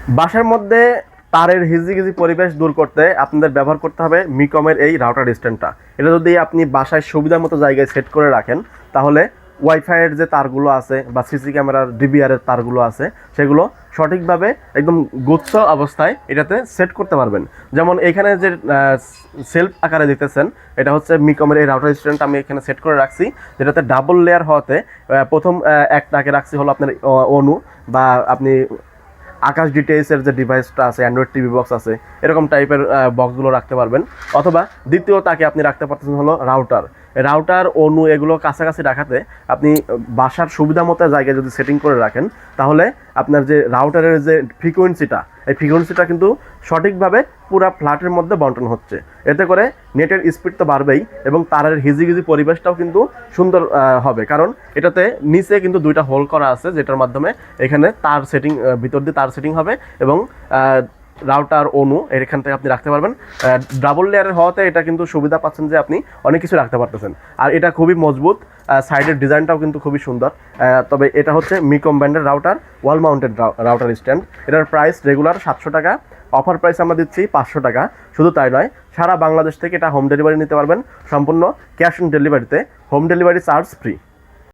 বাসার মধ্যে তারের হিজিগিজি পরিবেশ দূর করতে আপনাদের ব্যবহার করতে হবে মিকমের এই রাউটার স্ট্যান্ডটা। এটা যদি আপনি বাসায় সুবিধা মতো জায়গায় সেট করে রাখেন, তাহলে ওয়াইফাইয়ের যে তারগুলো আছে বা সিসি ক্যামেরার ডিবিআরের তারগুলো আছে, সেগুলো সঠিকভাবে একদম গুচ্ছ অবস্থায় এটাতে সেট করতে পারবেন। যেমন এখানে যে সেলফ আকারে দিতেছেন, এটা হচ্ছে মিকমের এই রাউটার স্ট্যান্ডটা আমি এখানে সেট করে রাখছি, যেটাতে ডাবল লেয়ার হওয়াতে প্রথম একটাকে রাখছি হলো আপনার অনু, বা আপনি আকাশ ডিটেলসের যে ডিভাইসটা আছে, অ্যান্ড্রয়েড টিভি বক্স আছে, এরকম টাইপের বক্সগুলো রাখতে পারবেন। অথবা দ্বিতীয় তাকে আপনি রাখতে পারতেছেন হলো রাউটার। রাউটার অনু এগুলো কাছাকাছি রাখাতে আপনি বাসার সুবিধা মতো জায়গায় যদি সেটিং করে রাখেন, তাহলে আপনার যে রাউটারের যে ফ্রিকোয়েন্সিটা, এই ফ্রিকোয়েন্সিটা কিন্তু সঠিকভাবে পুরো ফ্ল্যাটের মধ্যে বন্টন হচ্ছে। এতে করে নেটের স্পিড তো বাড়বেই, এবং তারের হিজিগিজি পরিবেশটাও কিন্তু সুন্দর হবে। কারণ এটাতে নিচে কিন্তু দুইটা হোল করা আছে, যেটার মাধ্যমে এখানে তার সেটিং, ভিতর দিয়ে তার সেটিং হবে, এবং রাউটার অনু এখান থেকে আপনি রাখতে পারবেন। ডাবল লেয়ারের হওয়াতে এটা কিন্তু সুবিধা পাচ্ছেন যে আপনি অনেক কিছু রাখতে পারতেছেন। আর এটা খুবই মজবুত, সাইডের ডিজাইনটাও কিন্তু খুবই সুন্দর। তবে এটা হচ্ছে মিকম ব্র্যান্ডের রাউটার, ওয়াল মাউন্টেড রাউটার স্ট্যান্ড। এটার প্রাইস রেগুলার 700 টাকা, অফার প্রাইস আমরা দিচ্ছি 500 টাকা। শুধু তাই নয়, সারা বাংলাদেশ থেকে এটা হোম ডেলিভারি নিতে পারবেন, সম্পূর্ণ ক্যাশ অন ডেলিভারিতে, হোম ডেলিভারি চার্জ ফ্রি।